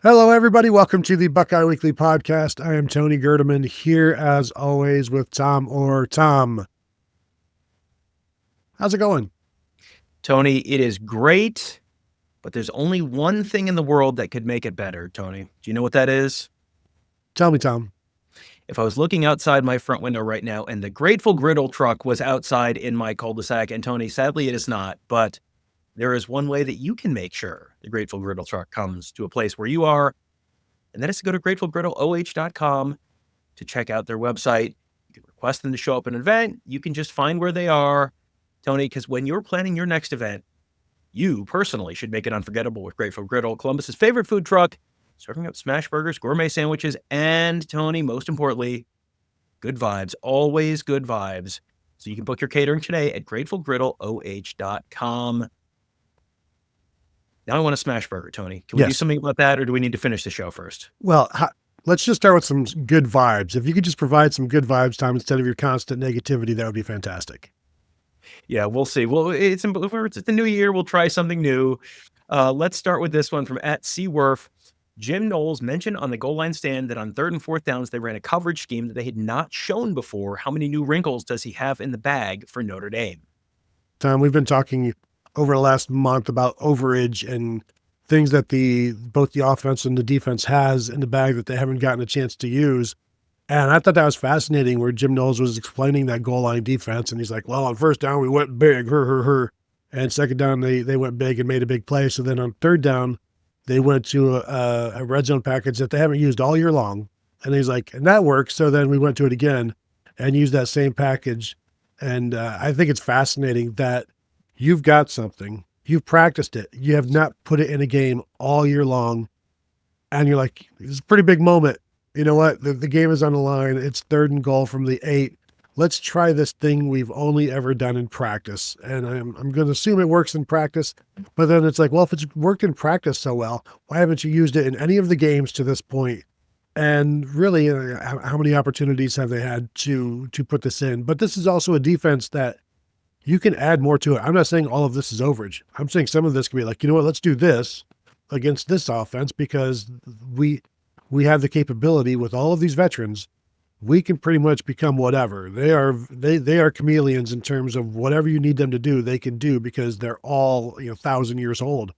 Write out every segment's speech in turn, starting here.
Hello, everybody. Welcome to the Buckeye Weekly Podcast. I am Tony Gerdeman here, as always, with Tom or Tom. How's it going? Tony, it is great, but there's only one thing in the world that could make it better, Tony. Do you know what that is? Tell me, Tom. If I was looking outside my front window right now and the Grateful Griddle truck was outside in my cul-de-sac, and Tony, sadly it is not, but there is one way that you can make sure the Grateful Griddle truck comes to a place where you are, and that is to go to gratefulgriddleoh.com to check out their website. You can request them to show up at an event. You can just find where they are, Tony, because when you're planning your next event, you personally should make it unforgettable with Grateful Griddle, Columbus's favorite food truck, serving up smash burgers, gourmet sandwiches, and, Tony, most importantly, good vibes, always good vibes. So you can book your catering today at gratefulgriddleoh.com. Now I want a smash burger, Tony. Can we do something about that, or do we need to finish the show first? Well, let's just start with some good vibes. If you could just provide some good vibes, Tom, instead of your constant negativity, that would be fantastic. Yeah, we'll see. Well, it's the new year. We'll try something new. Let's start with this one from @CWurf. Jim Knowles mentioned on the goal line stand that on 3rd and 4th downs, they ran a coverage scheme that they had not shown before. How many new wrinkles does he have in the bag for Notre Dame? Tom, we've been talking over the last month about overage and things that both the offense and the defense has in the bag that they haven't gotten a chance to use. And I thought that was fascinating where Jim Knowles was explaining that goal line defense. And he's like, well, on 1st down, we went big, And 2nd down, they went big and made a big play. So then on 3rd down, they went to a red zone package that they haven't used all year long. And he's like, and that works. So then we went to it again and used that same package. And I think it's fascinating that you've got something, you've practiced it, you have not put it in a game all year long. And you're like, it's a pretty big moment. You know what? The game is on the line. It's 3rd and goal from the 8. Let's try this thing we've only ever done in practice. And I'm going to assume it works in practice, but then it's like, well, if it's worked in practice so well, why haven't you used it in any of the games to this point? And really, how many opportunities have they had to put this in? But this is also a defense that you can add more to it. I'm not saying all of this is overage. I'm saying some of this can be like, you know what, let's do this against this offense because we have the capability with all of these veterans. We can pretty much become whatever. They are chameleons in terms of whatever you need them to do, they can do because they're all 1,000 years old.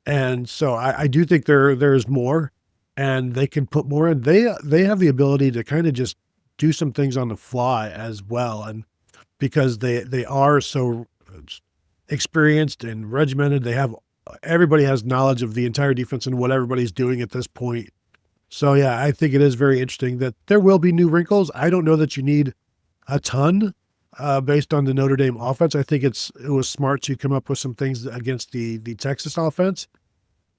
And so I do think there's more, and they can put more in. They have the ability to kind of just do some things on the fly as well, and because they are so experienced and regimented, everybody has knowledge of the entire defense and what everybody's doing at this point. So, yeah, I think it is very interesting that there will be new wrinkles. I don't know that you need a ton based on the Notre Dame offense. I think it was smart to come up with some things against the Texas offense.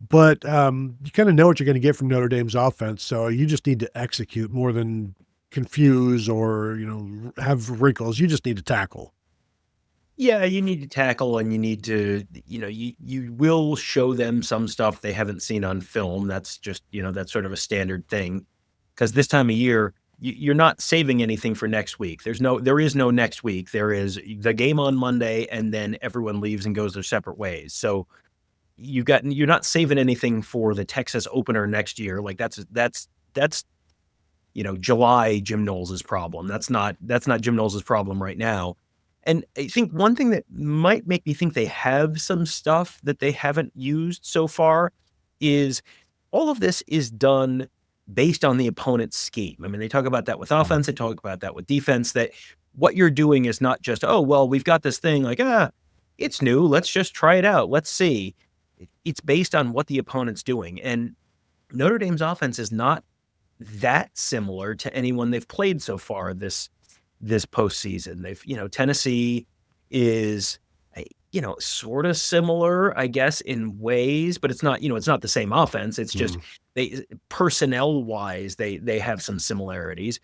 But you kind of know what you're going to get from Notre Dame's offense. So you just need to execute more than confuse or, have wrinkles. You just need to tackle. Yeah, you need to tackle, and you need to, you will show them some stuff they haven't seen on film. That's just, that's sort of a standard thing. Because this time of year, you're not saving anything for next week. There is no next week. There is the game on Monday, and then everyone leaves and goes their separate ways. So you're not saving anything for the Texas opener next year. Like that's July Jim Knowles' problem. That's not Jim Knowles' problem right now. And I think one thing that might make me think they have some stuff that they haven't used so far is all of this is done based on the opponent's scheme. I mean, they talk about that with offense, they talk about that with defense, that what you're doing is not just, oh, well, we've got this thing like, it's new, let's just try it out, let's see. It's based on what the opponent's doing. And Notre Dame's offense is not that similar to anyone they've played so far this postseason. Tennessee is, sort of similar, I guess, in ways, but it's not, it's not the same offense. It's just personnel wise, they have some similarities.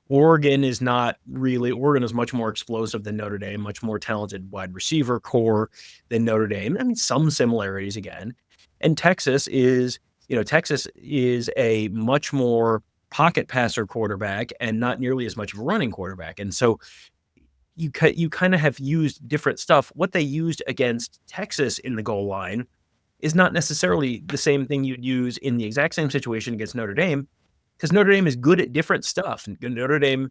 Oregon is much more explosive than Notre Dame, much more talented wide receiver core than Notre Dame. I mean, some similarities again. And Texas is a much more pocket passer quarterback and not nearly as much of a running quarterback. And so you kind of have used different stuff. What they used against Texas in the goal line is not necessarily the same thing you'd use in the exact same situation against Notre Dame, because Notre Dame is good at different stuff. And Notre Dame,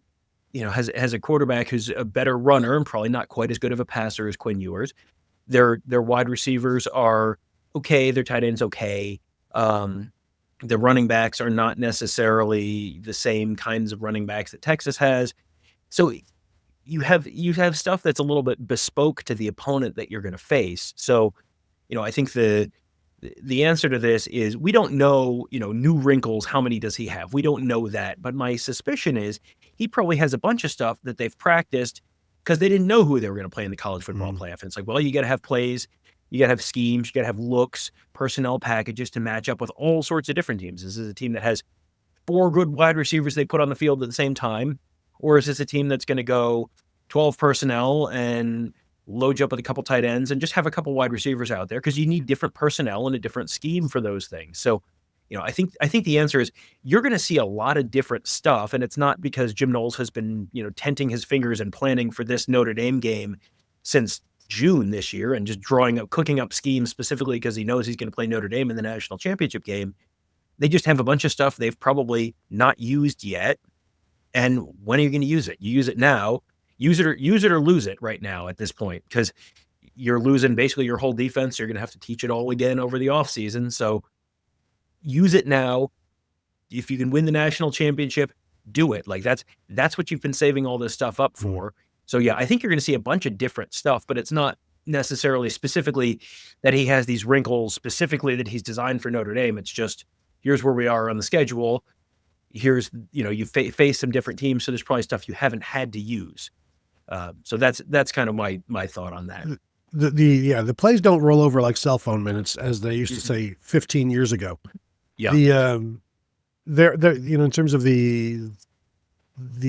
has a quarterback who's a better runner and probably not quite as good of a passer as Quinn Ewers. Their wide receivers are okay. Their tight ends okay. The running backs are not necessarily the same kinds of running backs that Texas has. So you have stuff that's a little bit bespoke to the opponent that you're going to face. So, I think the answer to this is we don't know, new Wrinkles, how many does he have? We don't know that. But my suspicion is he probably has a bunch of stuff that they've practiced because they didn't know who they were going to play in the college football playoff. And it's like, well, you got to have plays, you got to have schemes, you got to have looks, personnel packages to match up with all sorts of different teams. This is a team that has 4 good wide receivers they put on the field at the same time. Or is this a team that's going to go 12 personnel and load you up with a couple tight ends and just have a couple wide receivers out there? Because you need different personnel and a different scheme for those things. So, I think the answer is you're going to see a lot of different stuff. And it's not because Jim Knowles has been, tenting his fingers and planning for this Notre Dame game since June this year and just cooking up schemes specifically because he knows he's going to play Notre Dame in the national championship game. They just have a bunch of stuff they've probably not used yet. And when are you going to use it? You use it now. Use it or lose it right now at this point, because you're losing basically your whole defense. You're going to have to teach it all again over the offseason. So use it now. If you can win the national championship, do it. Like that's what you've been saving all this stuff up for. So yeah, I think you're going to see a bunch of different stuff, but it's not necessarily specifically that he has these wrinkles specifically that he's designed for Notre Dame. It's just, here's where we are on the schedule. Here's, you face some different teams. So there's probably stuff you haven't had to use. So that's kind of my thought on that. The plays don't roll over like cell phone minutes, as they used to say 15 years ago. Yeah. They're in terms of the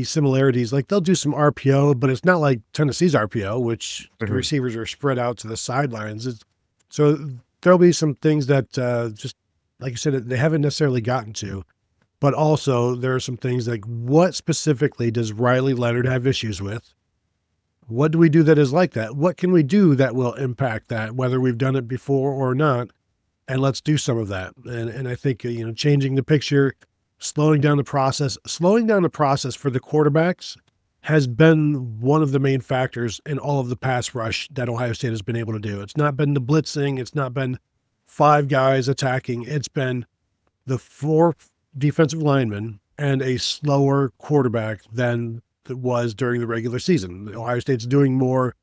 similarities, like they'll do some RPO, but it's not like Tennessee's RPO, which the receivers are spread out to the sidelines. So there'll be some things that just like you said, they haven't necessarily gotten to, but also there are some things like what specifically does Riley Leonard have issues with? What do we do that is like that? What can we do that will impact that, whether we've done it before or not? And let's do some of that. And I think, changing the picture, slowing down the process for the quarterbacks has been one of the main factors in all of the pass rush that Ohio State has been able to do. It's not been the blitzing. It's not been 5 guys attacking. It's been the 4 defensive linemen and a slower quarterback than it was during the regular season. Ohio State's doing more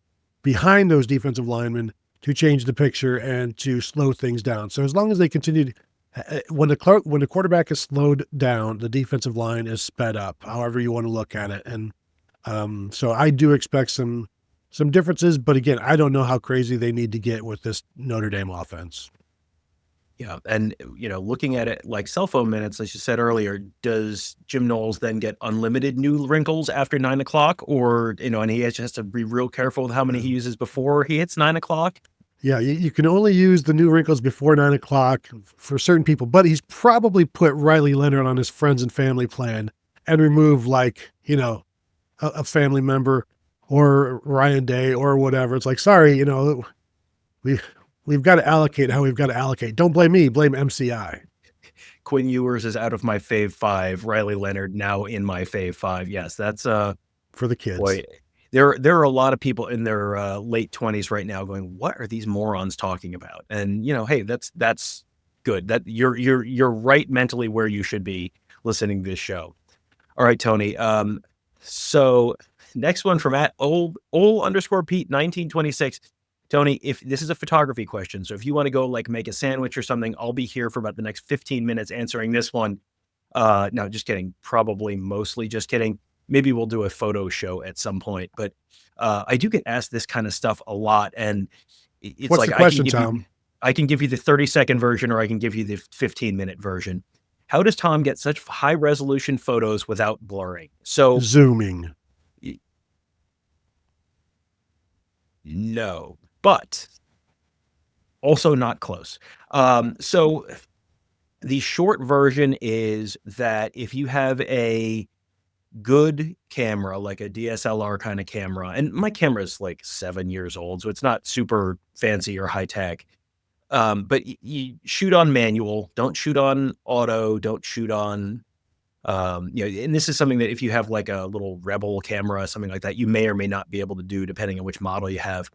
behind those defensive linemen to change the picture and to slow things down. So as long as they continue, when the quarterback is slowed down, the defensive line is sped up, however you want to look at it. And so I do expect some differences, but again, I don't know how crazy they need to get with this Notre Dame offense. Yeah. And, looking at it like cell phone minutes, as you said earlier, does Jim Knowles then get unlimited new wrinkles after 9 o'clock? Or, and he has to be real careful with how many he uses before he hits 9 o'clock? Yeah, you can only use the new wrinkles before 9 o'clock for certain people, but he's probably put Riley Leonard on his friends and family plan and remove a family member or Ryan Day or whatever. It's like, sorry, we've got to allocate how we've got to allocate. Don't blame me, blame MCI. Quinn Ewers is out of my fave 5. Riley Leonard now in my fave 5. Yes, that's for the kids. Boy, there are a lot of people in their late 20s right now going, what are these morons talking about? And hey, that's good. That you're right mentally where you should be listening to this show. All right, Tony. So next one from @ol_Pete 1926. Tony, if this is a photography question, so if you want to go make a sandwich or something, I'll be here for about the next 15 minutes answering this one. No, just kidding. Probably mostly just kidding. Maybe we'll do a photo show at some point, but I do get asked this kind of stuff a lot. And it's What's the question, Tom? I can give you the 30-second version, or I can give you the 15-minute version. How does Tom get such high resolution photos without blurring? So zooming. No, but also not close. So the short version is that if you have a good camera, like a DSLR kind of camera, and my camera is 7 years old, so it's not super fancy or high tech. But you shoot on manual, don't shoot on auto, don't shoot on, and this is something that if you have like a little Rebel camera, something like that, you may or may not be able to do depending on which model you have.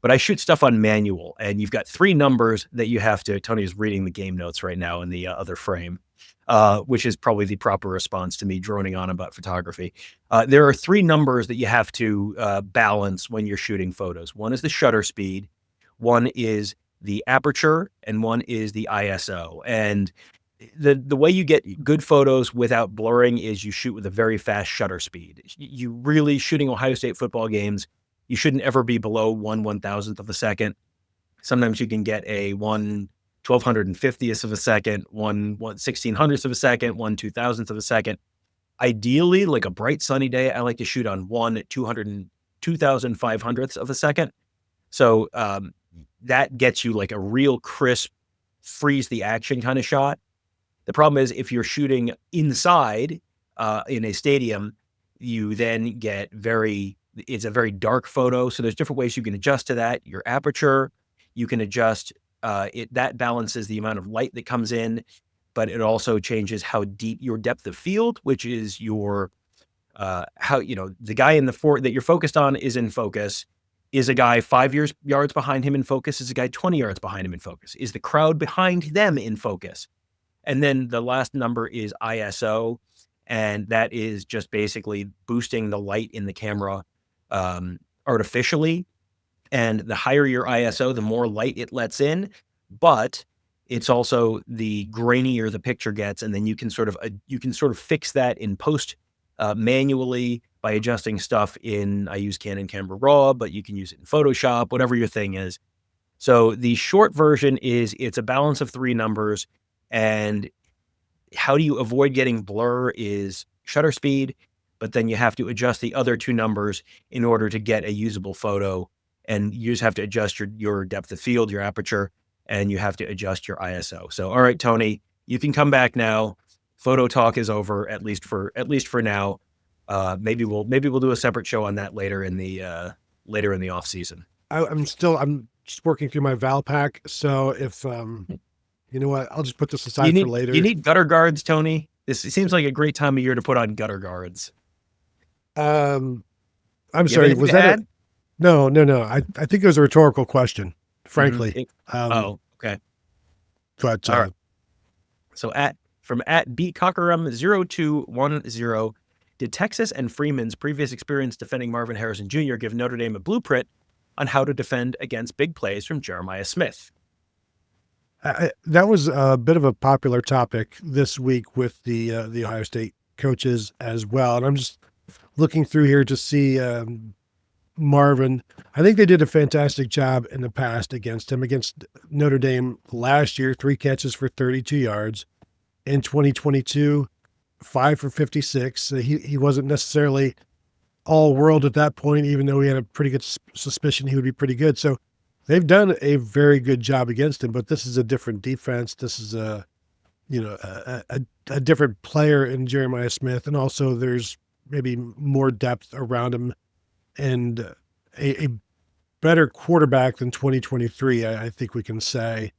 But I shoot stuff on manual, and you've got 3 numbers that you have to. Tony is reading the game notes right now in the other frame, which is probably the proper response to me droning on about photography. There are 3 numbers that you have to balance when you're shooting photos. One is the shutter speed, one is the aperture, and one is the ISO. And the way you get good photos without blurring is you shoot with a very fast shutter speed. You really shooting Ohio State football games, you shouldn't ever be below 1/1000th of a second. Sometimes you can get a 1/1250th of a second, 1/1600th of a second, 1/2000th of a second. Ideally, like a bright sunny day, I like to shoot on 1/2500th of a second. So that gets you like a real crisp, freeze the action kind of shot. The problem is if you're shooting inside in a stadium, you then get it's a very dark photo. So there's different ways you can adjust to that. Your aperture, you can adjust that balances the amount of light that comes in, but it also changes how deep your depth of field, which is your how the guy in the fort that you're focused on is in focus. Is a guy 5 yards behind him in focus? Is a guy 20 yards behind him in focus? Is the crowd behind them in focus? And then the last number is ISO, and that is just basically boosting the light in the camera artificially. And the higher your ISO, the more light it lets in, but it's also the grainier the picture gets, and then you can sort of fix that in post manually by adjusting stuff I use Canon Camera Raw, but you can use it in Photoshop, whatever your thing is. So the short version is it's a balance of 3 numbers, and how do you avoid getting blur is shutter speed, but then you have to adjust the other 2 numbers in order to get a usable photo, and you just have to adjust your depth of field, your aperture, and you have to adjust your ISO. So, all right, Tony, you can come back now. Photo talk is over, at least for now. Maybe we'll do a separate show on that later in the off season. I'm just working through my Val pack. So if, you know what, I'll just put this aside for later. You need gutter guards, Tony. This seems like a great time of year to put on gutter guards. I'm sorry. Was that No. I think it was a rhetorical question, frankly. Okay. But, all right. So from @BCockerum0210, did Texas and Freeman's previous experience defending Marvin Harrison Jr. give Notre Dame a blueprint on how to defend against big plays from Jeremiah Smith? That was a bit of a popular topic this week with the Ohio State coaches as well. And I'm just looking through here to see Marvin. I think they did a fantastic job in the past against Notre Dame last year, 3 catches for 32 yards. In 2022, 5 for 56. He wasn't necessarily all world at that point, even though we had a pretty good suspicion he would be pretty good. So they've done a very good job against him, but this is a different defense. This is a different player in Jeremiah Smith. And also there's maybe more depth around him and a better quarterback than 2023. I think we can say,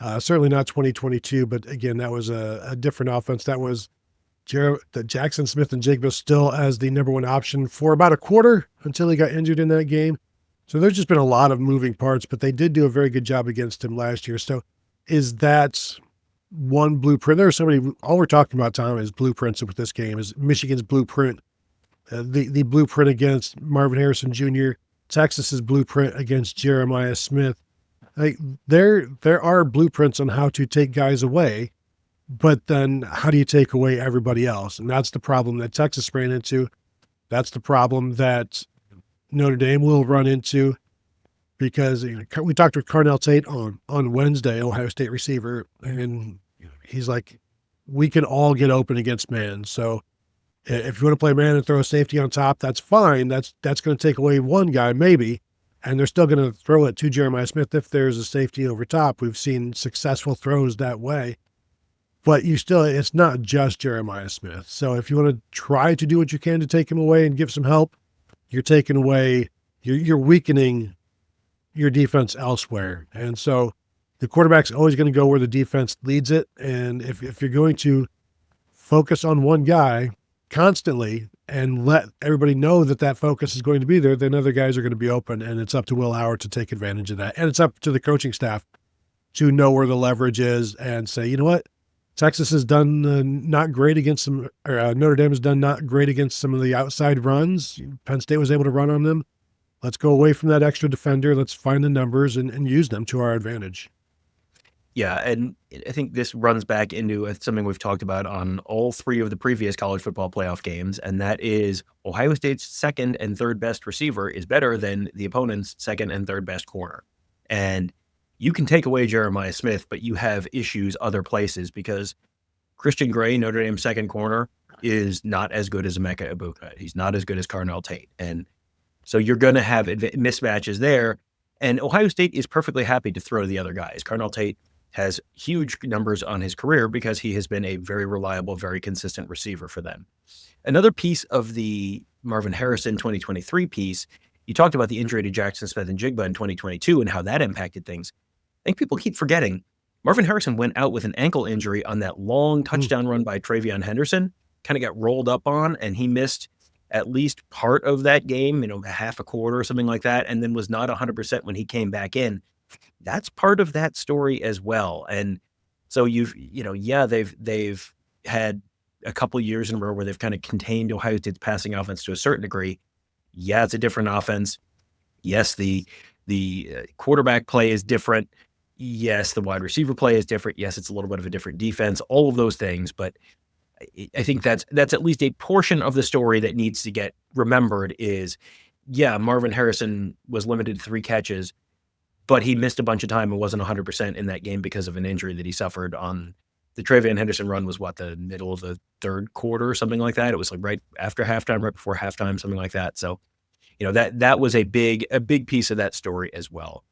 certainly not 2022, but again, that was a different offense. That was Jackson Smith and Jacobs still as the number 1 option for about a quarter until he got injured in that game. So there's just been a lot of moving parts, but they did do a very good job against him last year. So is that one blueprint? There are so many, all we're talking about, Tom, is blueprints with this game, is Michigan's blueprint, the blueprint against Marvin Harrison Jr., Texas's blueprint against Jeremiah Smith. Like there are blueprints on how to take guys away, but then how do you take away everybody else? And that's the problem that Texas ran into. That's the problem that Notre Dame will run into, because we talked with Carnell Tate on Wednesday, Ohio State receiver, and he's like, we can all get open against man. So if you want to play man and throw a safety on top, that's fine. That's going to take away one guy maybe, and they're still going to throw it to Jeremiah Smith if there's a safety over top. We've seen successful throws that way. But it's not just Jeremiah Smith. So if you want to try to do what you can to take him away and give some help, you're taking away, you're weakening your defense elsewhere. And so the quarterback's always going to go where the defense leads it. And if you're going to focus on one guy constantly and let everybody know that focus is going to be there, then other guys are going to be open, and it's up to Will Howard to take advantage of that. And it's up to the coaching staff to know where the leverage is and say, you know what, Texas has done not great against some, or Notre Dame has done not great against some of the outside runs. Penn State was able to run on them. Let's go away from that extra defender. Let's find the numbers and use them to our advantage. Yeah, and I think this runs back into something we've talked about on all three of the previous college football playoff games, and that is Ohio State's second and third best receiver is better than the opponent's second and third best corner. And you can take away Jeremiah Smith, but you have issues other places because Christian Gray, Notre Dame's second corner, is not as good as Emeka Egbuka. He's not as good as Carnell Tate. And so you're going to have mismatches there. And Ohio State is perfectly happy to throw the other guys. Carnell Tate has huge numbers on his career because he has been a very reliable, very consistent receiver for them. Another piece of the Marvin Harrison 2023 piece, you talked about the injury to Jackson Smith-Njigba in 2022 and how that impacted things. I think people keep forgetting Marvin Harrison went out with an ankle injury on that long touchdown run by Travion Henderson, kind of got rolled up on, and he missed at least part of that game, half a quarter or something like that, and then was not 100% when he came back in. That's part of that story as well. And so they've had a couple years in a row where they've kind of contained Ohio State's passing offense to a certain degree. Yeah, it's a different offense. Yes, the quarterback play is different. Yes, the wide receiver play is different. Yes, it's a little bit of a different defense, all of those things. But I think that's at least a portion of the story that needs to get remembered is, yeah, Marvin Harrison was limited to 3 catches, but he missed a bunch of time and wasn't 100% in that game because of an injury that he suffered on the Travion Henderson run was the middle of the third quarter or something like that. It was like right after halftime, right before halftime, something like that. So, that was a big piece of that story as well.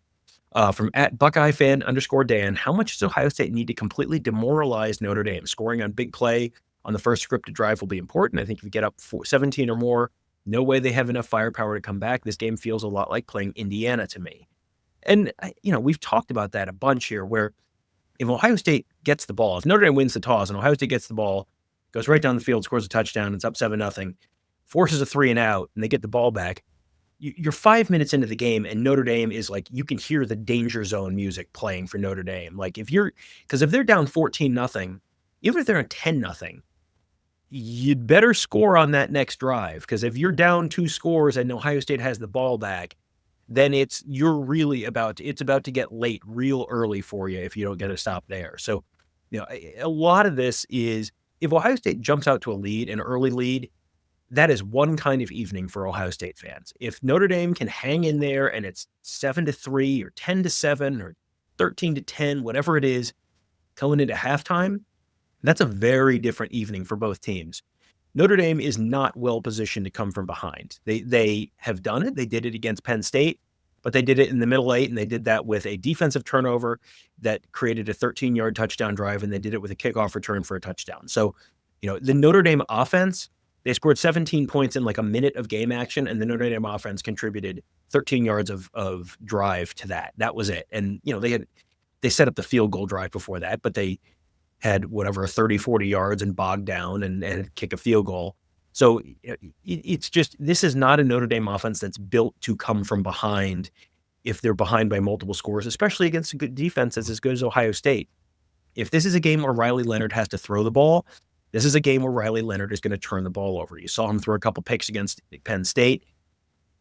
From @BuckeyeFan_Dan, how much does Ohio State need to completely demoralize Notre Dame? Scoring on big play on the first scripted drive will be important. I think if you get up 17 or more, no way they have enough firepower to come back. This game feels a lot like playing Indiana to me. And, we've talked about that a bunch here where if Ohio State gets the ball, if Notre Dame wins the toss and Ohio State gets the ball, goes right down the field, scores a touchdown, it's up 7-0, forces a 3 and out, and they get the ball back, you're 5 minutes into the game and Notre Dame is like, you can hear the danger zone music playing for Notre Dame. Like because if they're down 14-0, even if they're at 10-0, you'd better score on that next drive. Because if you're down 2 scores and Ohio State has the ball back, then it's about to get late real early for you if you don't get a stop there. So, a lot of this is if Ohio State jumps out to a lead, an early lead, that is one kind of evening for Ohio State fans. If Notre Dame can hang in there and it's 7-3 or 10-7 or 13-10, whatever it is, coming into halftime, that's a very different evening for both teams. Notre Dame is not well positioned to come from behind. They have done it. They did it against Penn State, but they did it in the middle 8, and they did that with a defensive turnover that created a 13-yard touchdown drive, and they did it with a kickoff return for a touchdown. So, the Notre Dame offense, they scored 17 points in like a minute of game action, and the Notre Dame offense contributed 13 yards of drive to that. That was it. And, they set up the field goal drive before that, but they had 30-40 yards and bogged down and kick a field goal. So it's just, this is not a Notre Dame offense that's built to come from behind if they're behind by multiple scores, especially against a good defense that's as good as Ohio State. If this is a game where Riley Leonard has to throw the ball, this is a game where Riley Leonard is going to turn the ball over. You saw him throw a couple picks against Penn State.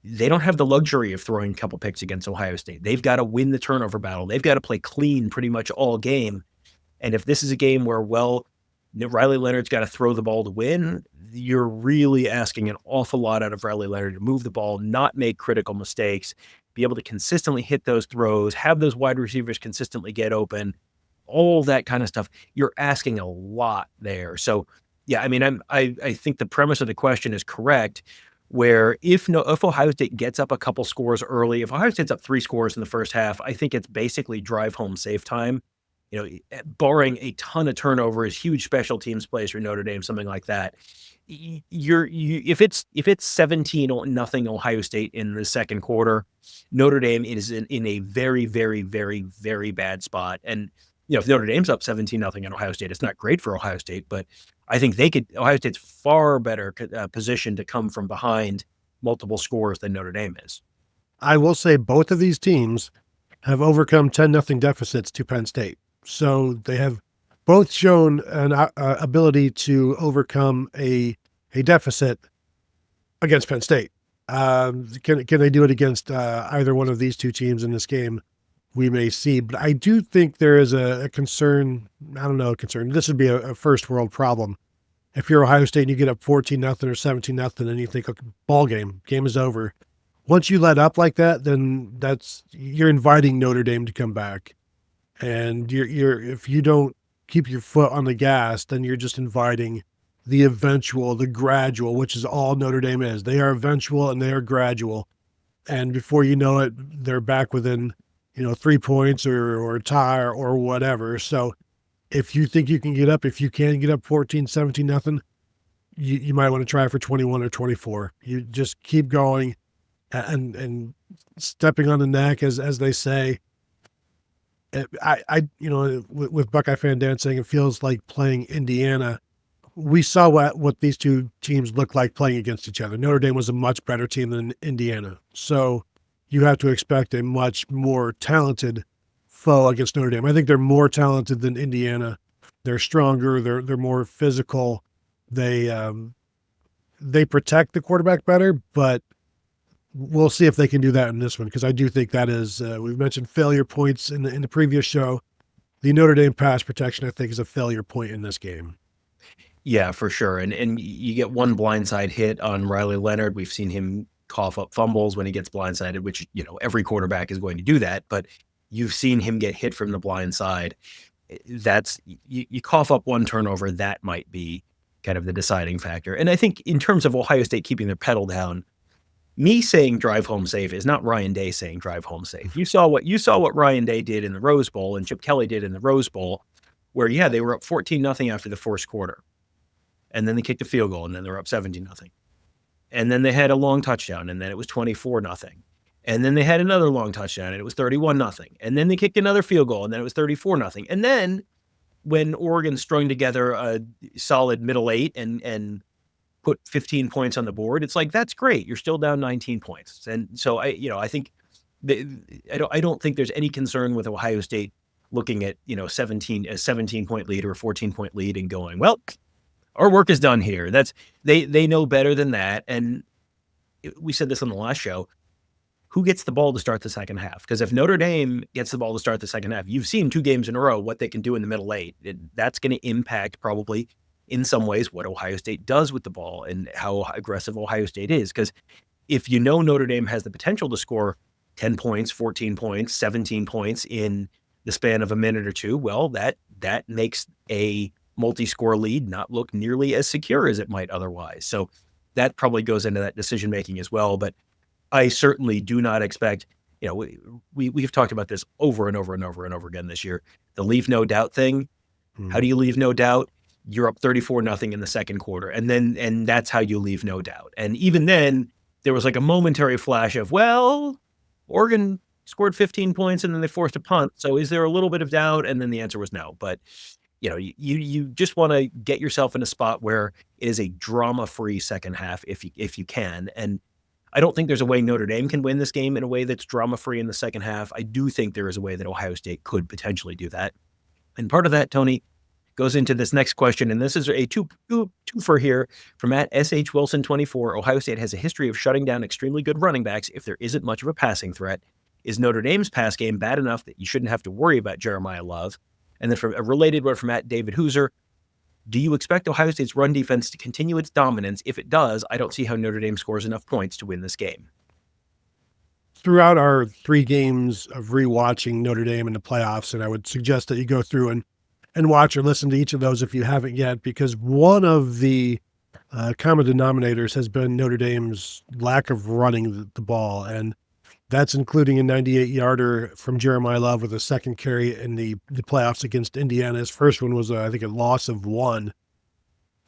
They don't have the luxury of throwing a couple picks against Ohio State. They've got to win the turnover battle. They've got to play clean pretty much all game. And if this is a game where, Riley Leonard's got to throw the ball to win, you're really asking an awful lot out of Riley Leonard to move the ball, not make critical mistakes, be able to consistently hit those throws, have those wide receivers consistently get open, all that kind of stuff. You're asking a lot there. So, yeah, I think the premise of the question is correct, where if Ohio State gets up a couple scores early, if Ohio State's up 3 scores in the first half, I think it's basically drive home safe time. barring a ton of turnovers, huge special teams plays for Notre Dame, something like that. If it's 17-0 Ohio State in the second quarter, Notre Dame is in a very, very, very, very bad spot. And if Notre Dame's up 17-0 in Ohio State, it's not great for Ohio State, but I think Ohio State's far better positioned to come from behind multiple scores than Notre Dame is. I will say both of these teams have overcome 10-0 deficits to Penn State. So they have both shown an ability to overcome a deficit against Penn State. Can they do it against either one of these two teams in this game? We may see, but I do think there is a concern. I don't know, a concern. This would be a first world problem. If you're Ohio State and you get up 14-0 or 17-0 and you think, okay, game is over. Once you let up like that, then you're inviting Notre Dame to come back. And if you don't keep your foot on the gas, then you're just inviting the gradual, which is all Notre Dame is. They are eventual and they are gradual. And before you know it, they're back within, 3 points or a tie or whatever. So if you think you can get up, if you can get up 14, 17-0, you might want to try for 21 or 24. You just keep going and stepping on the neck, as they say. With Buckeye Fan Dan saying it feels like playing Indiana, we saw what these two teams look like playing against each other. Notre Dame was a much better team than Indiana. So you have to expect a much more talented foe against Notre Dame. I think they're more talented than Indiana. They're stronger. They're more physical. They protect the quarterback better, but we'll see if they can do that in this one, because I do think that is, we've mentioned failure points in the previous show. The Notre Dame pass protection, I think, is a failure point in this game. Yeah, for sure. And you get one blindside hit on Riley Leonard. We've seen him cough up fumbles when he gets blindsided, which, every quarterback is going to do that. But you've seen him get hit from the blind side. You cough up one turnover, that might be kind of the deciding factor. And I think in terms of Ohio State keeping their pedal down, me saying drive home safe is not Ryan Day saying drive home safe. You saw what Ryan Day did in the Rose Bowl and Chip Kelly did in the Rose Bowl, where, they were up 14-0 after the first quarter. And then they kicked a field goal, and then they were up 17-0. And then they had a long touchdown, and then it was 24-0. And then they had another long touchdown, and it was 31-0. And then they kicked another field goal, and then it was 34-0. And then when Oregon strung together a solid middle eight and put 15 points on the board, it's like, that's great. You're still down 19 points. And so I think I don't think there's any concern with Ohio State looking at, a 17-point lead or a 14-point lead and going, well, our work is done here. They know better than that. And we said this on the last show, who gets the ball to start the second half? Because if Notre Dame gets the ball to start the second half, you've seen 2 games in a row what they can do in the middle eight. That's going to impact probably in some ways what Ohio State does with the ball and how aggressive Ohio State is. Because if Notre Dame has the potential to score 10 points, 14 points, 17 points in the span of a minute or two, well, that makes a multi-score lead not look nearly as secure as it might otherwise. So that probably goes into that decision-making as well. But I certainly do not expect, we've talked about this over and over and over and over again this year, the leave no doubt thing. How do you leave no doubt? You're up 34-0 in the second quarter. And that's how you leave no doubt. And even then there was like a momentary flash of, well, Oregon scored 15 points and then they forced a punt. So is there a little bit of doubt? And then the answer was no. But you just want to get yourself in a spot where it is a drama-free second half if you can. And I don't think there's a way Notre Dame can win this game in a way that's drama-free in the second half. I do think there is a way that Ohio State could potentially do that. And part of that, Tony, goes into this next question. And this is a twofer here from @SHWilson24. Ohio State has a history of shutting down extremely good running backs if there isn't much of a passing threat. Is Notre Dame's pass game bad enough that you shouldn't have to worry about Jeremiah Love? And then from a related one from @David Hooser, do you expect Ohio State's run defense to continue its dominance? If it does, I don't see how Notre Dame scores enough points to win this game. Throughout our 3 games of rewatching Notre Dame in the playoffs, and I would suggest that you go through and watch or listen to each of those if you haven't yet, because one of the common denominators has been Notre Dame's lack of running the ball. And That's including a 98-yarder from Jeremiah Love with a second carry in the playoffs against Indiana. His first one was, I think, a loss of 1.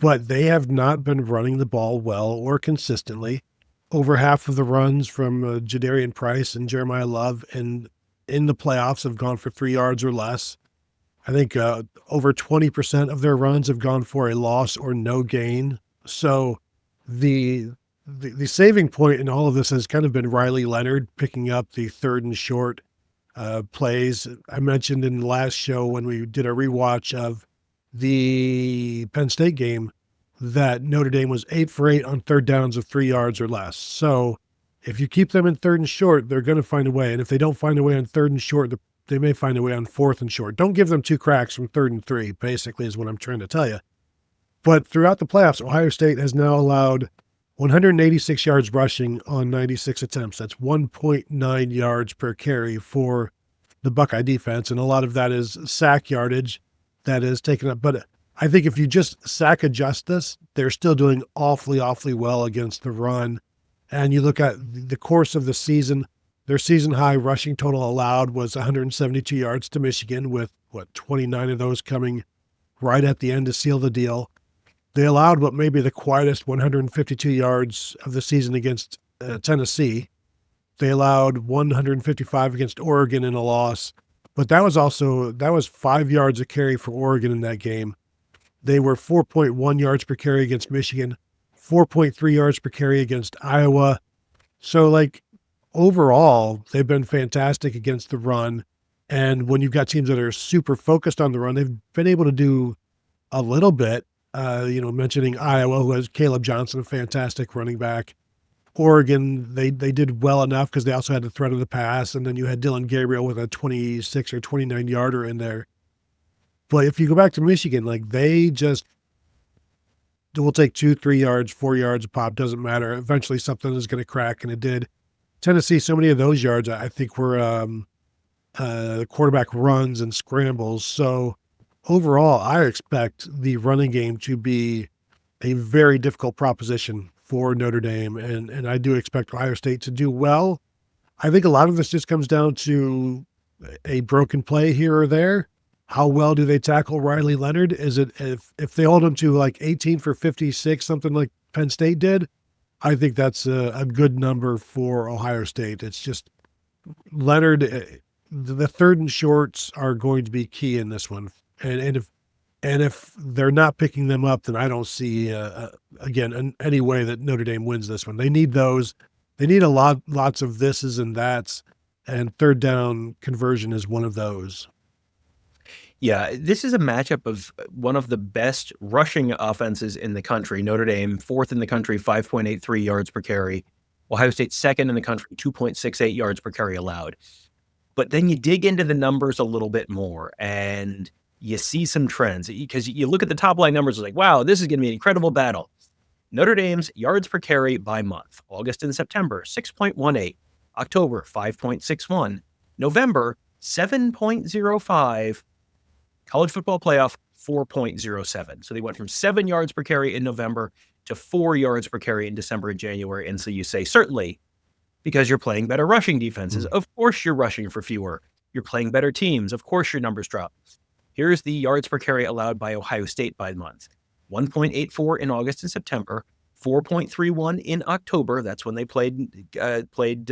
But they have not been running the ball well or consistently. Over half of the runs from Jadarian Price and Jeremiah Love in the playoffs have gone for 3 yards or less. I think over 20% of their runs have gone for a loss or no gain. So the saving point in all of this has kind of been Riley Leonard picking up the 3rd and short plays. I mentioned in the last show when we did a rewatch of the Penn State game that Notre Dame was 8 for 8 on 3rd downs of 3 yards or less. So if you keep them in 3rd and short, they're going to find a way. And if they don't find a way on 3rd and short, they may find a way on 4th and short. Don't give them 2 cracks from 3rd and 3, basically, is what I'm trying to tell you. But throughout the playoffs, Ohio State has now allowed 186 yards rushing on 96 attempts. That's 1.9 yards per carry for the Buckeye defense. And a lot of that is sack yardage that is taken up. But I think if you just sack adjust this, they're still doing awfully, awfully well against the run. And you look at the course of the season, their season high rushing total allowed was 172 yards to Michigan, with 29 of those coming right at the end to seal the deal. They allowed what may be the quietest 152 yards of the season against Tennessee. They allowed 155 against Oregon in a loss, but that was 5 yards a carry for Oregon in that game. They were 4.1 yards per carry against Michigan, 4.3 yards per carry against Iowa. So, overall, they've been fantastic against the run. And when you've got teams that are super focused on the run, they've been able to do a little bit. Mentioning Iowa, who has Caleb Johnson, a fantastic running back. Oregon, they did well enough because they also had the threat of the pass. And then you had Dylan Gabriel with a 26 or 29 yarder in there. But if you go back to Michigan, they just will take 2, 3 yards, 4 yards a pop, doesn't matter. Eventually something is going to crack, and it did. Tennessee, so many of those yards, I think, were quarterback runs and scrambles. So overall, I expect the running game to be a very difficult proposition for Notre Dame, and I do expect Ohio State to do well. I think a lot of this just comes down to a broken play here or there. How well do they tackle Riley Leonard? Is it if they hold him to 18 for 56, something like Penn State did? I think that's a good number for Ohio State. It's just Leonard, the 3rd and shorts are going to be key in this one. And if they're not picking them up, then I don't see, again, any way that Notre Dame wins this one. They need those. They need lots of thises and that's, and 3rd down conversion is one of those. Yeah, this is a matchup of one of the best rushing offenses in the country. Notre Dame, 4th in the country, 5.83 yards per carry. Ohio State, 2nd in the country, 2.68 yards per carry allowed. But then you dig into the numbers a little bit more, and you see some trends. Because you look at the top line numbers, it's like, wow, this is going to be an incredible battle. Notre Dame's yards per carry by month. August and September, 6.18. October, 5.61. November, 7.05. College football playoff, 4.07. So they went from 7 yards per carry in November to 4 yards per carry in December and January. And so you say, certainly, because you're playing better rushing defenses, of course you're rushing for fewer. You're playing better teams. Of course your numbers drop. Here's the yards per carry allowed by Ohio State by month. 1.84 in August and September, 4.31 in October. That's when they played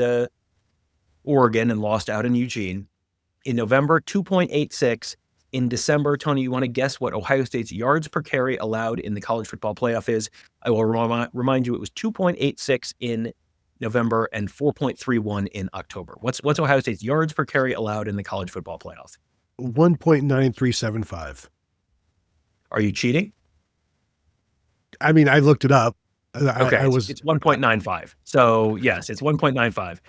Oregon and lost out in Eugene. In November, 2.86. In December, Tony, you want to guess what Ohio State's yards per carry allowed in the college football playoff is? I will remind you it was 2.86 in November and 4.31 in October. What's Ohio State's yards per carry allowed in the college football playoff? 1.9375. Are you cheating? I mean, I looked it up. Okay, it's 1.95. So yes, it's 1.95.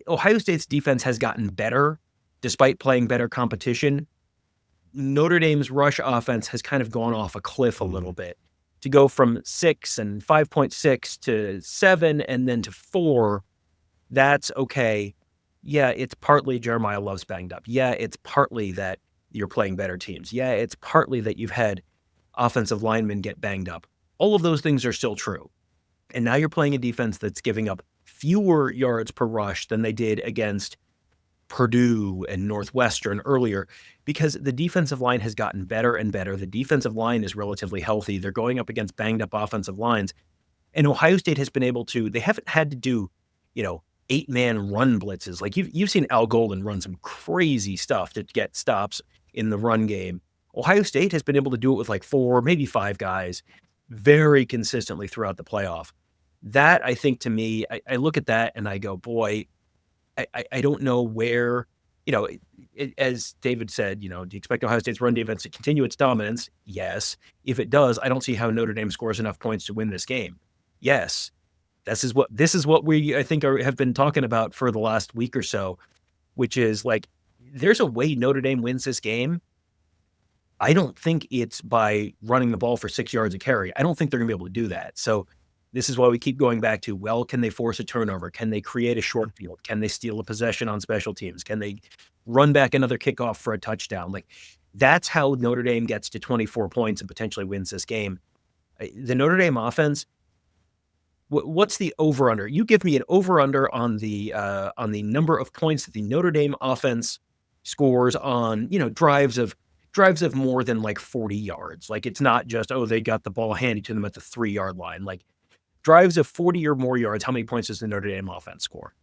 Ohio State's defense has gotten better despite playing better competition. Notre Dame's rush offense has kind of gone off a cliff a little bit. To go from 6 and 5.6 to 7 and then to 4, that's okay. Yeah, it's partly Jeremiah Love's banged up. Yeah, it's partly that you're playing better teams. Yeah, it's partly that you've had offensive linemen get banged up. All of those things are still true. And now you're playing a defense that's giving up fewer yards per rush than they did against Purdue and Northwestern earlier, because the defensive line has gotten better and better. The defensive line is relatively healthy. They're going up against banged up offensive lines. And Ohio State has been able to, they haven't had to do, 8-man run blitzes. Like you've seen Al Golden run some crazy stuff to get stops in the run game. Ohio State has been able to do it with like 4, maybe 5 guys very consistently throughout the playoff. That, I think, to me, I look at that and I go, boy, I don't know where, as David said, do you expect Ohio State's run defense to continue its dominance? Yes. If it does, I don't see how Notre Dame scores enough points to win this game. Yes. This is what we, I think, have been talking about for the last week or so, which is like, there's a way Notre Dame wins this game. I don't think it's by running the ball for 6 yards a carry. I don't think they're going to be able to do that. So this is why we keep going back to, well, can they force a turnover? Can they create a short field? Can they steal a possession on special teams? Can they run back another kickoff for a touchdown? Like, that's how Notre Dame gets to 24 points and potentially wins this game. The Notre Dame offense, what's the over-under? You give me an over-under on the number of points that the Notre Dame offense scores on, drives of more than like 40 yards. Like, it's not just, they got the ball handed to them at the 3-yard line. Like, drives of 40 or more yards, how many points does the Notre Dame offense score?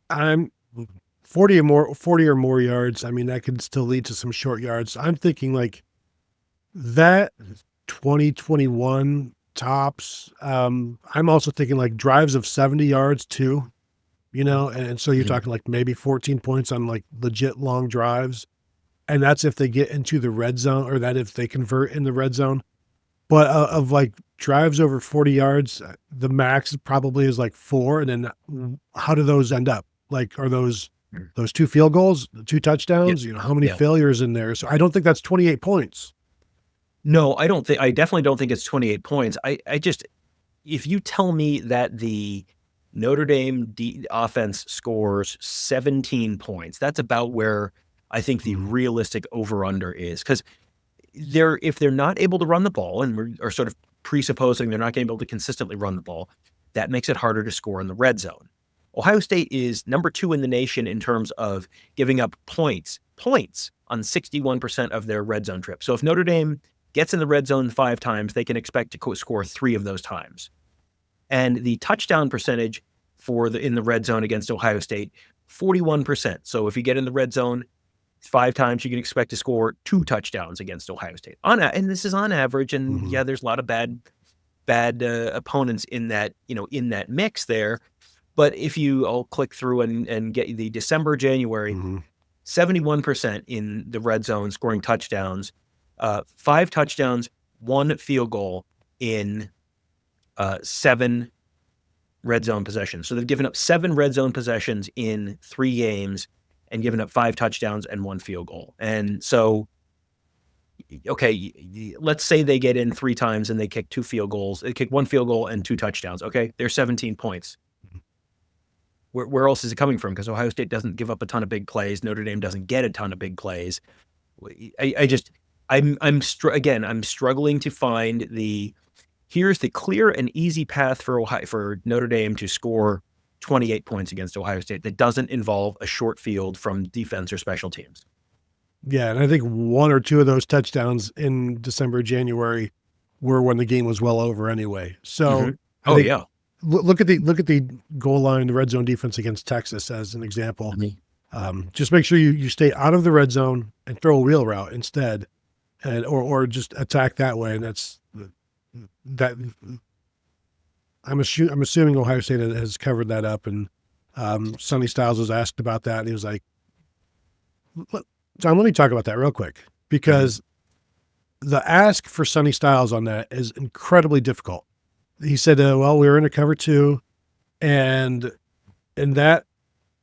I'm 40 or more yards. I mean, that could still lead to some short yards. I'm thinking like that 2021 tops. I'm also thinking like drives of 70 yards too, and so you're talking like maybe 14 points on like legit long drives. And that's if they get into the red zone, or that if they convert in the red zone. But of like drives over 40 yards, the max probably is like 4. And then how do those end up? Like, are those 2 field goals, 2 touchdowns? Yep. How many failures in there? So I don't think that's 28 points. No, I definitely don't think it's 28 points. I just, if you tell me that the Notre Dame offense scores 17 points, that's about where I think the realistic over-under is. Because if they're not able to run the ball, and we're sort of presupposing they're not going to be able to consistently run the ball, that makes it harder to score in the red zone. Ohio State is number 2 in the nation in terms of giving up points on 61% of their red zone trips. So if Notre Dame gets in the red zone 5 times, they can expect to score 3 of those times. And the touchdown percentage in the red zone against Ohio State, 41%. So if you get in the red zone 5 times, you can expect to score 2 touchdowns against Ohio State. And this is on average. And there's a lot of bad opponents in that, in that mix there. But if I'll click through and get the December, January, 71% in the red zone scoring touchdowns, 5 touchdowns, 1 field goal in 7 red zone possessions. So they've given up 7 red zone possessions in 3 games and given up 5 touchdowns and 1 field goal. And so, okay, let's say they get in 3 times and they kick 2 field goals. They kick 1 field goal and 2 touchdowns. Okay, there's 17 points. Where else is it coming from? Because Ohio State doesn't give up a ton of big plays. Notre Dame doesn't get a ton of big plays. I'm struggling to find here's the clear and easy path for Notre Dame to score 28 points against Ohio State that doesn't involve a short field from defense or special teams. Yeah, and I think 1 or 2 of those touchdowns in December, January were when the game was well over anyway. So look at the goal line, the red zone defense against Texas as an example. Just make sure you stay out of the red zone and throw a wheel route instead, or just attack that way. And that's that. I'm assuming Ohio State has covered that up. And Sonny Styles was asked about that, and he was like, John, let me talk about that real quick, because the ask for Sonny Styles on that is incredibly difficult. He said, well, we were in a cover 2, and in that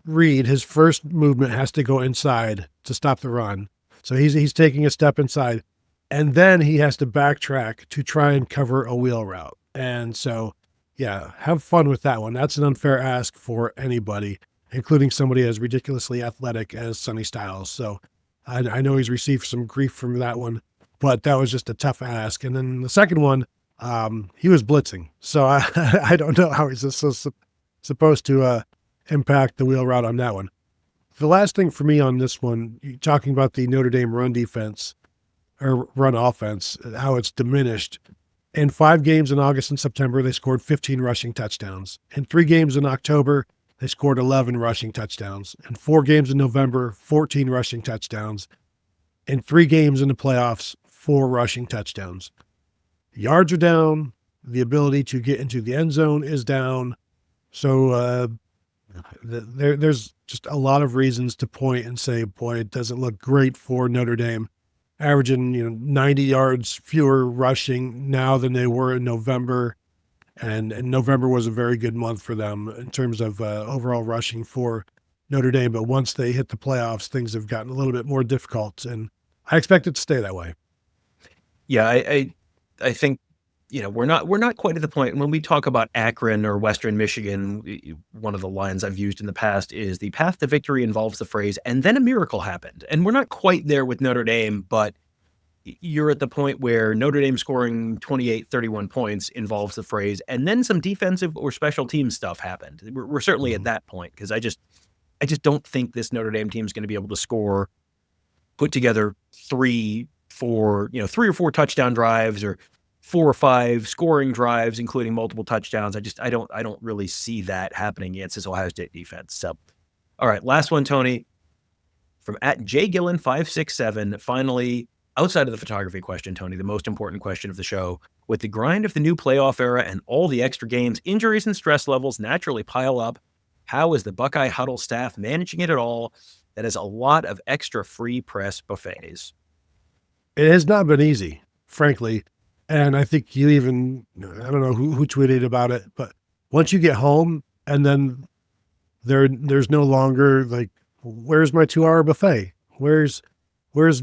read, his first movement has to go inside to stop the run. So he's taking a step inside, and then he has to backtrack to try and cover a wheel route. And so, yeah, have fun with that one. That's an unfair ask for anybody, including somebody as ridiculously athletic as Sonny Styles. So I know he's received some grief from that one, but that was just a tough ask. And then the second one, he was blitzing. So I don't know how he's supposed to impact the wheel route on that one. The last thing for me on this one, talking about the Notre Dame run defense or run offense, how it's diminished. In 5 games in August and September, they scored 15 rushing touchdowns. In 3 games in October, they scored 11 rushing touchdowns. In 4 games in November, 14 rushing touchdowns. In 3 games in the playoffs, 4 rushing touchdowns. Yards are down. The ability to get into the end zone is down. So there's just a lot of reasons to point and say, boy, it doesn't look great for Notre Dame. Averaging 90 yards fewer rushing now than they were in November. And November was a very good month for them in terms of overall rushing for Notre Dame. But once they hit the playoffs, things have gotten a little bit more difficult. And I expect it to stay that way. Yeah, I think, we're not quite at the point when we talk about Akron or Western Michigan. One of the lines I've used in the past is the path to victory involves the phrase, and then a miracle happened. And we're not quite there with Notre Dame, but you're at the point where Notre Dame scoring 28, 31 points involves the phrase, and then some defensive or special team stuff happened. We're certainly at that point, because I just don't think this Notre Dame team is going to be able to put together 3 or 4 touchdown drives or 4 or 5 scoring drives, including multiple touchdowns. I don't really see that happening against this Ohio State defense. So, all right, last one, Tony, from @JGillen567. Finally, outside of the photography question, Tony, the most important question of the show: with the grind of the new playoff era and all the extra games, injuries and stress levels naturally pile up. How is the Buckeye Huddle staff managing it at all? That is a lot of extra free press buffets. It has not been easy, frankly. And I think I don't know who tweeted about it, but once you get home and then there's no longer like, where's my 2-hour buffet? Where's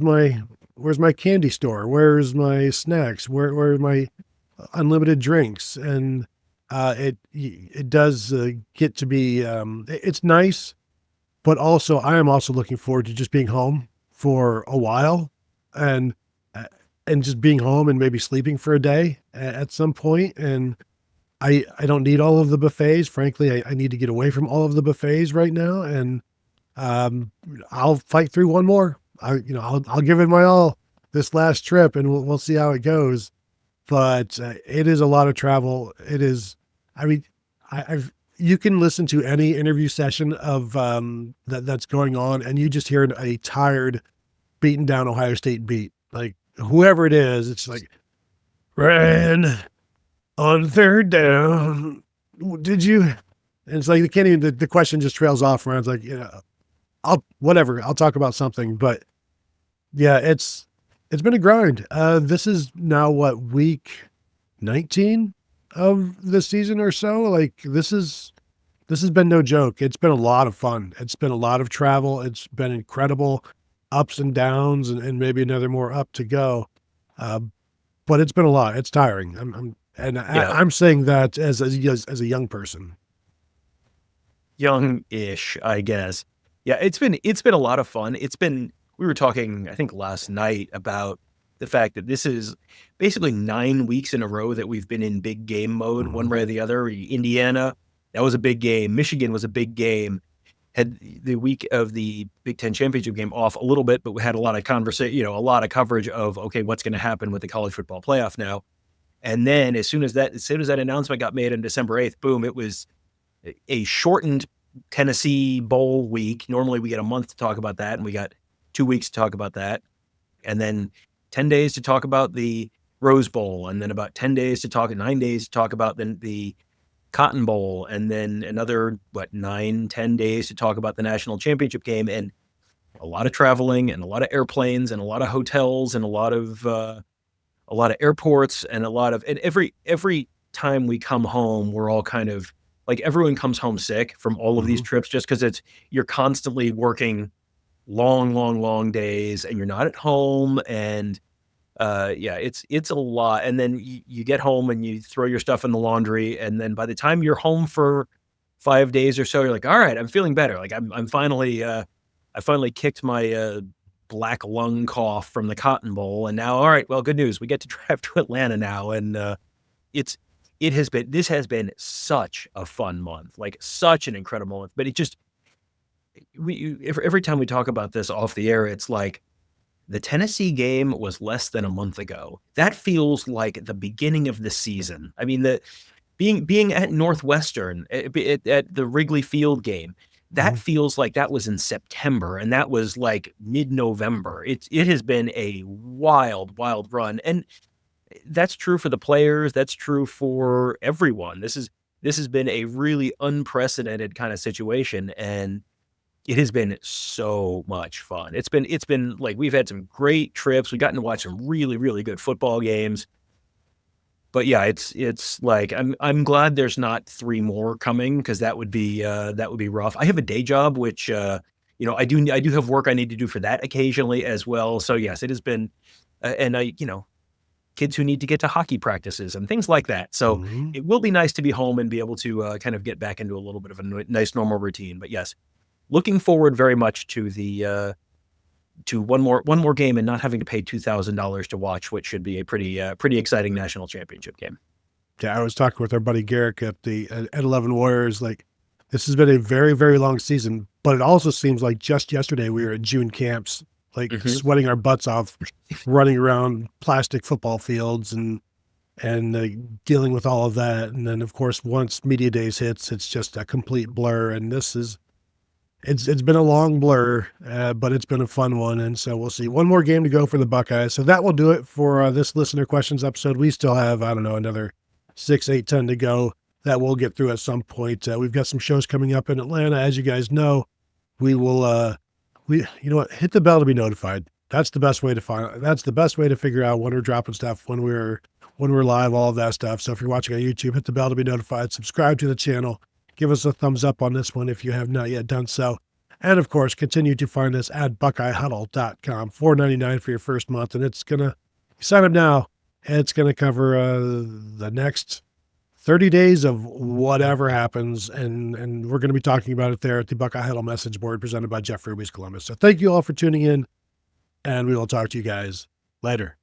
my candy store? Where's my snacks? Where are my unlimited drinks? And it does get to be, it's nice, but also I am also looking forward to just being home for a while and just being home and maybe sleeping for a day at some point. And I don't need all of the buffets. Frankly, I need to get away from all of the buffets right now. And I'll fight through one more. I'll give it my all this last trip, and we'll see how it goes. But it is a lot of travel. It is. I mean, you can listen to any interview session of that's going on, and you just hear a tired, beaten down Ohio State beat. Like whoever it is, it's like, ran on 3rd down. Did you? And it's like they can't even. The question just trails off. Where it's like, I'll talk about something. But yeah, it's been a grind. This is now week 19 of the season or so. Like this has been no joke. It's been a lot of fun. It's been a lot of travel. It's been incredible ups and downs, and maybe another more up to go. But it's been a lot. It's tiring. I'm saying that as a young person. Young-ish, I guess. Yeah, it's been a lot of fun. We were talking, I think last night, about the fact that this is basically 9 weeks in a row that we've been in big game mode, one way or the other. Indiana, that was a big game. Michigan was a big game. Had the week of the Big Ten championship game off a little bit, but we had a lot of a lot of coverage of, okay, what's going to happen with the college football playoff now. And then as soon as that announcement got made on December 8th, boom, it was a shortened Tennessee Bowl week. Normally we get a month to talk about that, and we got 2 weeks to talk about that. And then 10 days to talk about the Rose Bowl, and then about 9 days to talk about the Cotton Bowl, and then another 9-10 days to talk about the national championship game. And a lot of traveling, and a lot of airplanes, and a lot of hotels, and a lot of airports, and every time we come home, we're all kind of like, everyone comes home sick from all of these trips, just because you're constantly working long days, and you're not at home. And it's a lot. And then you get home and you throw your stuff in the laundry, and then by the time you're home for 5 days or so, you're like, all right, I'm feeling better. Like I'm finally I finally kicked my black lung cough from the Cotton Bowl, and now, all right, well, good news, we get to drive to Atlanta now, and this has been such a fun month, like such an incredible month. But every time we talk about this off the air, it's like the Tennessee game was less than a month ago. That feels like the beginning of the season. I mean, being at Northwestern at the Wrigley Field game, that feels like that was in September, and that was like mid-November. It has been a wild, wild run, and that's true for the players. That's true for everyone. This has been a really unprecedented kind of situation, and it has been so much fun. It's been like we've had some great trips. We've gotten to watch some really, really good football games. But yeah, it's like I'm glad there's not 3 more coming, because that would be rough. I have a day job, which I do have work I need to do for that occasionally as well. So yes, it has been, and kids who need to get to hockey practices and things like that. So it will be nice to be home and be able to kind of get back into a little bit of a nice normal routine. But yes, looking forward very much to the to one more game and not having to pay $2,000 to watch, which should be a pretty exciting national championship game. Yeah, I was talking with our buddy Garrick at 11 Warriors. Like, this has been a very, very long season, but it also seems like just yesterday we were at June camps, like sweating our butts off, running around plastic football fields and dealing with all of that. And then, of course, once media days hits, it's just a complete blur. And it's been a long blur, but it's been a fun one. And so we'll see. One more game to go for the Buckeyes. So that will do it for this listener questions episode. We still have, another 6, 8, 10 to go that we'll get through at some point. We've got some shows coming up in Atlanta. As you guys know, we will, hit the bell to be notified. That's the best way to figure out when we're dropping stuff, when we're live, all of that stuff. So if you're watching on YouTube, hit the bell to be notified, subscribe to the channel. Give us a thumbs up on this one if you have not yet done so. And of course, continue to find us at BuckeyeHuddle.com. $4.99 for your first month. And sign up now. It's going to cover the next 30 days of whatever happens. And we're going to be talking about it there at the Buckeye Huddle message board presented by Jeff Ruby's Columbus. So thank you all for tuning in, and we will talk to you guys later.